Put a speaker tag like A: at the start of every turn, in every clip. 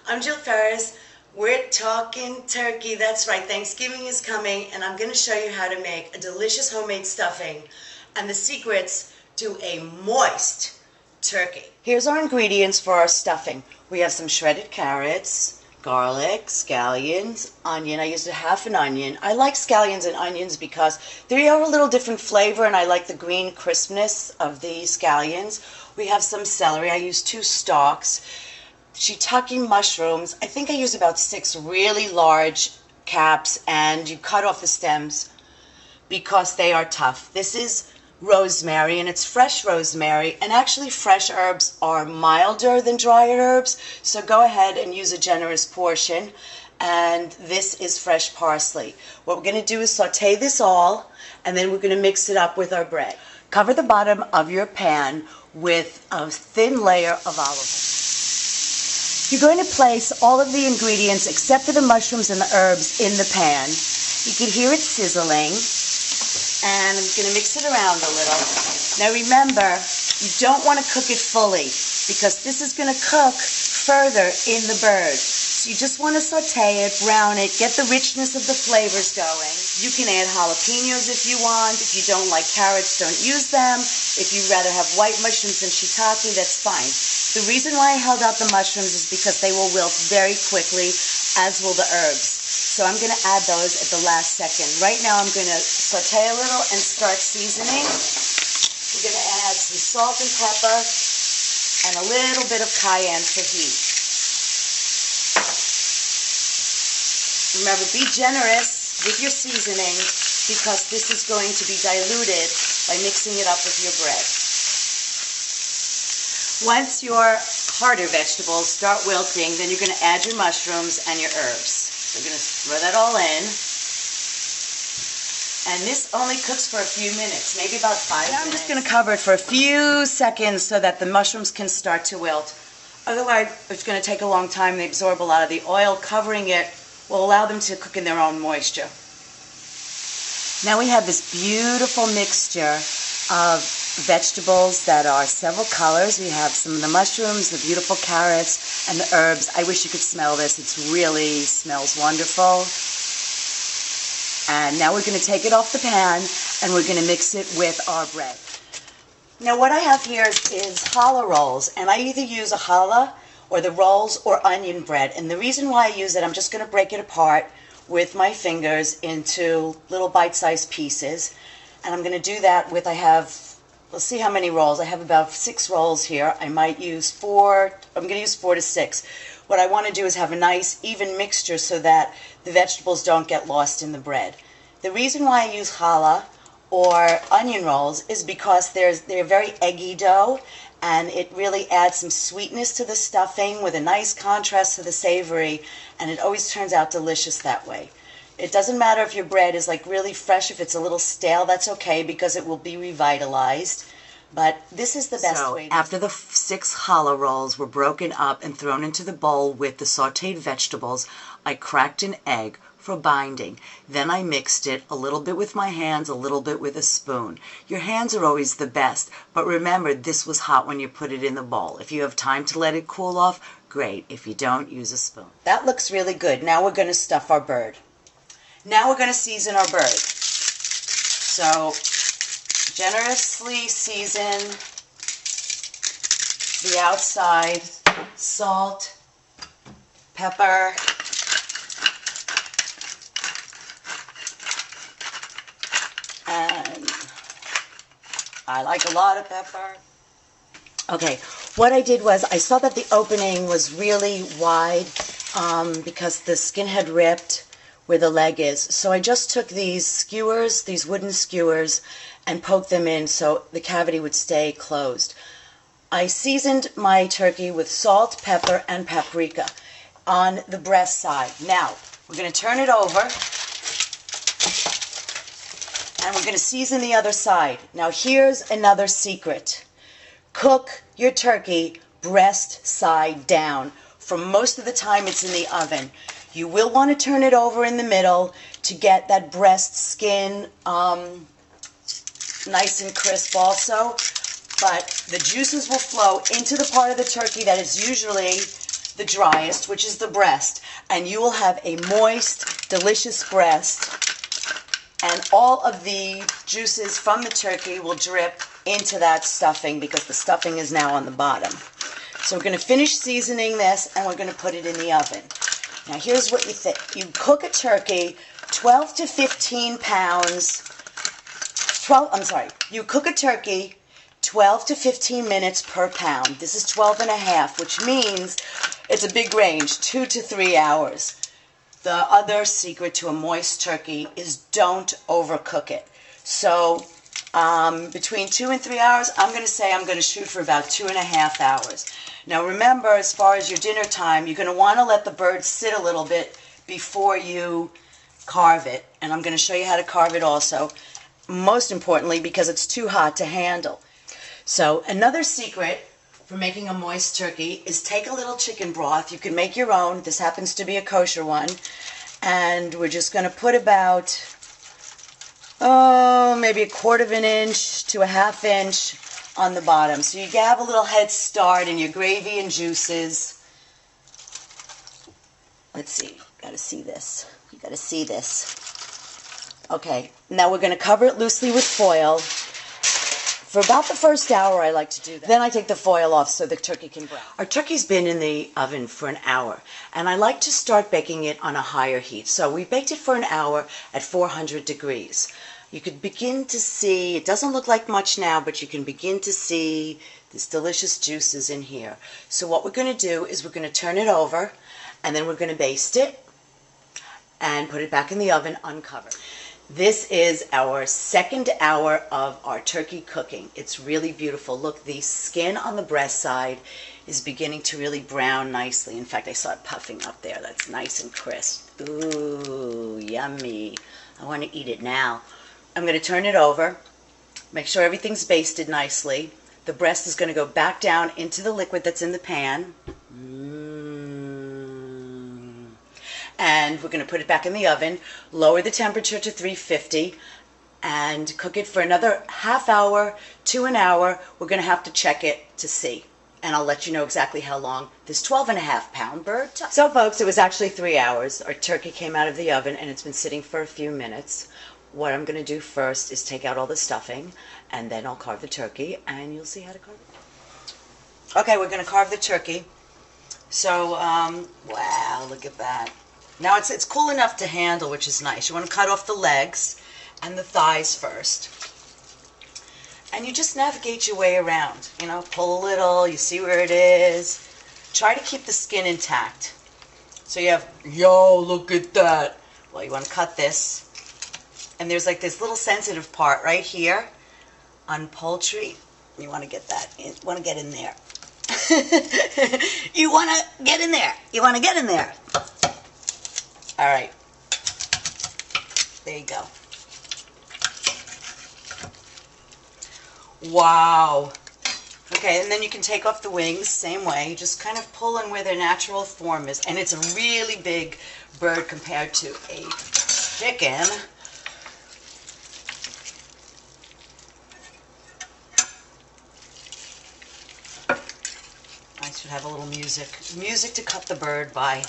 A: I'm Jill Ferris. We're talking turkey. That's right, Thanksgiving is coming, and I'm going to show you how to make a delicious homemade stuffing and the secrets to a moist turkey. Here's our ingredients for our stuffing. We have some shredded carrots, garlic, scallions, onion. I used a half an onion. I like scallions and onions because they have a little different flavor, and I like the green crispness of the scallions. We have some celery. I used 2 stalks. Shiitake mushrooms. I think I used about 6 really large caps, and you cut off the stems because they are tough. This is rosemary, and it's fresh rosemary, and actually fresh herbs are milder than dried herbs, so go ahead and use a generous portion. And this is fresh parsley. What we're going to do is saute this all, and then we're going to mix it up with our bread. Cover the bottom of your pan with a thin layer of olive oil. You're going to place all of the ingredients except for the mushrooms and the herbs in the pan. You can hear it sizzling, and I'm going to mix it around a little. Now remember, you don't want to cook it fully because this is going to cook further in the bird. So you just want to saute it, brown it, get the richness of the flavors going. You can add jalapenos if you want. If you don't like carrots, don't use them. If you'd rather have white mushrooms than shiitake, that's fine. The reason why I held out the mushrooms is because they will wilt very quickly, as will the herbs. So I'm going to add those at the last second. Right now I'm going to saute a little and start seasoning. We're going to add some salt and pepper and a little bit of cayenne for heat. Remember, be generous with your seasoning because this is going to be diluted by mixing it up with your bread. Once your harder vegetables start wilting, then you're going to add your mushrooms and your herbs. So we're going to throw that all in. And this only cooks for a few minutes, maybe about 5 minutes. Now I'm just going to cover it for a few seconds so that the mushrooms can start to wilt. Otherwise, it's going to take a long time. They absorb a lot of the oil. Covering it will allow them to cook in their own moisture. Now we have this beautiful mixture of vegetables that are several colors. We have some of the mushrooms, the beautiful carrots, and the herbs. I wish you could smell this. It really smells wonderful. And now we're going to take it off the pan, and we're going to mix it with our bread. Now what I have here is challah rolls, and I either use a challah or the rolls or onion bread. And the reason why I use it, I'm just going to break it apart with my fingers into little bite-sized pieces. And I'm going to do that with, let's see how many rolls. I have about 6 rolls here. I might use 4. I'm going to use 4 to 6. What I want to do is have a nice even mixture so that the vegetables don't get lost in the bread. The reason why I use challah or onion rolls is because they're very eggy dough, and it really adds some sweetness to the stuffing with a nice contrast to the savory, and it always turns out delicious that way. It doesn't matter if your bread is like really fresh. If it's a little stale, that's okay because it will be revitalized. But this is the best way. After the 6 challah rolls were broken up and thrown into the bowl with the sauteed vegetables, I cracked an egg for binding. Then I mixed it a little bit with my hands, a little bit with a spoon. Your hands are always the best, but remember this was hot when you put it in the bowl. If you have time to let it cool off, great. If you don't, use a spoon. That looks really good. Now we're going to stuff our bird. Now we're going to season our bird. So generously season the outside, salt, pepper, and I like a lot of pepper. Okay, what I did was I saw that the opening was really wide because the skin had ripped where the leg is. So I just took these skewers, these wooden skewers, and poked them in so the cavity would stay closed. I seasoned my turkey with salt, pepper, and paprika on the breast side. Now, we're going to turn it over, and we're going to season the other side. Now, here's another secret. Cook your turkey breast side down. For most of the time, it's in the oven. You will want to turn it over in the middle to get that breast skin nice and crisp also. But the juices will flow into the part of the turkey that is usually the driest, which is the breast, and you will have a moist, delicious breast, and all of the juices from the turkey will drip into that stuffing because the stuffing is now on the bottom. So we're going to finish seasoning this, and we're going to put it in the oven. Now here's what you think. You cook a turkey 12 to 15 pounds. You cook a turkey 12 to 15 minutes per pound. This is 12 and a half, which means it's a big range, 2 to 3 hours. The other secret to a moist turkey is don't overcook it. So between 2 and 3 hours, I'm going to shoot for about 2.5 hours. Now remember, as far as your dinner time, you're going to want to let the bird sit a little bit before you carve it. And I'm going to show you how to carve it also, most importantly, because it's too hot to handle. So another secret for making a moist turkey is take a little chicken broth. You can make your own. This happens to be a kosher one. And we're just going to put about, maybe 1/4 of an inch to 1/2 inch on the bottom. So you have a little head start in your gravy and juices. Let's see. Got to see this. You got to see this. Okay. Now we're going to cover it loosely with foil. For about the first hour, I like to do that. Then I take the foil off so the turkey can brown. Our turkey's been in the oven for an hour, and I like to start baking it on a higher heat. So we baked it for an hour at 400 degrees. You could begin to see, it doesn't look like much now, but you can begin to see these delicious juices in here. So what we're going to do is we're going to turn it over, and then we're going to baste it and put it back in the oven uncovered. This is our second hour of our turkey cooking. It's really beautiful. Look, the skin on the breast side is beginning to really brown nicely. In fact, I saw it puffing up there. That's nice and crisp. Ooh, yummy. I want to eat it now. I'm going to turn it over. Make sure everything's basted nicely. The breast is going to go back down into the liquid that's in the pan. And we're going to put it back in the oven, lower the temperature to 350, and cook it for another half hour to an hour. We're going to have to check it to see, and I'll let you know exactly how long this 12.5-pound bird took. So folks, it was actually 3 hours. Our turkey came out of the oven, and it's been sitting for a few minutes. What I'm going to do first is take out all the stuffing, and then I'll carve the turkey, and you'll see how to carve it. Okay, we're going to carve the turkey. So, wow, look at that. Now it's cool enough to handle, which is nice. You want to cut off the legs and the thighs first. And you just navigate your way around. You know, pull a little, you see where it is. Try to keep the skin intact. So you have, yo, look at that. Well, you want to cut this. And there's like this little sensitive part right here on poultry. You want to get that in, want to get in there. You want to get in there. You want to get in there. All right, there you go. Wow. Okay, and then you can take off the wings, same way. You just kind of pull in where their natural form is. And it's a really big bird compared to a chicken. I should have a little music to cut the bird by.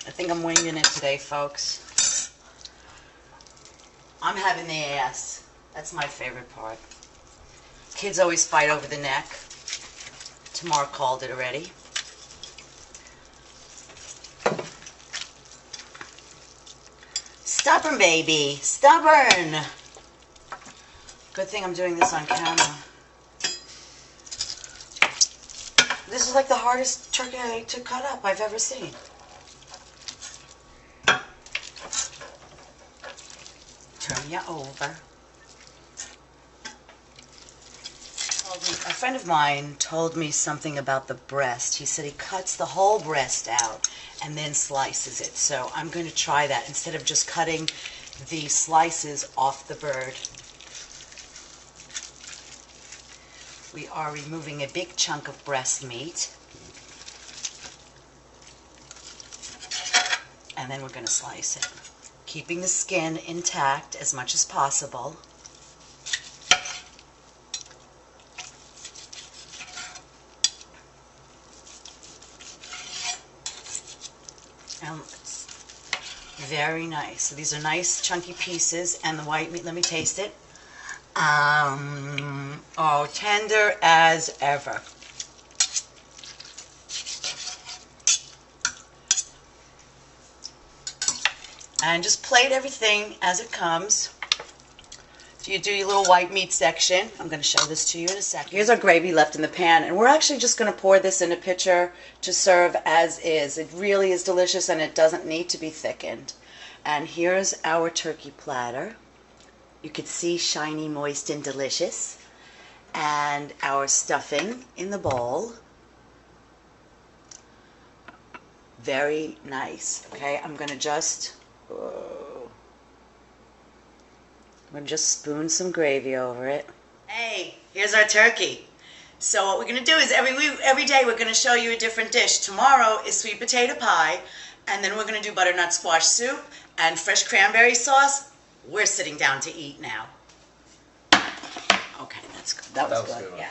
A: I think I'm winging it today, folks. I'm having the ass. That's my favorite part. Kids always fight over the neck. Tamar called it already. Stubborn, baby. Stubborn. Good thing I'm doing this on camera. This is like the hardest turkey to cut up I've ever seen. Turn you over. A friend of mine told me something about the breast. He said he cuts the whole breast out and then slices it. So I'm going to try that instead of just cutting the slices off the bird. We are removing a big chunk of breast meat. And then we're going to slice it, keeping the skin intact as much as possible. It's very nice. So these are nice chunky pieces, and the white meat, let me taste it. Oh, tender as ever. And just plate everything as it comes. So you do your little white meat section. I'm going to show this to you in a second. Here's our gravy left in the pan, and we're actually just going to pour this in a pitcher to serve as is. It really is delicious, and it doesn't need to be thickened. And here's our turkey platter. You could see shiny, moist, and delicious. And our stuffing in the bowl. Very nice. Okay, I'm going to just spoon some gravy over it. Hey, here's our turkey. So what we're going to do is every day we're going to show you a different dish. Tomorrow is sweet potato pie, and then we're going to do butternut squash soup and fresh cranberry sauce. We're sitting down to eat now. Okay, that's good. That was good. Yeah.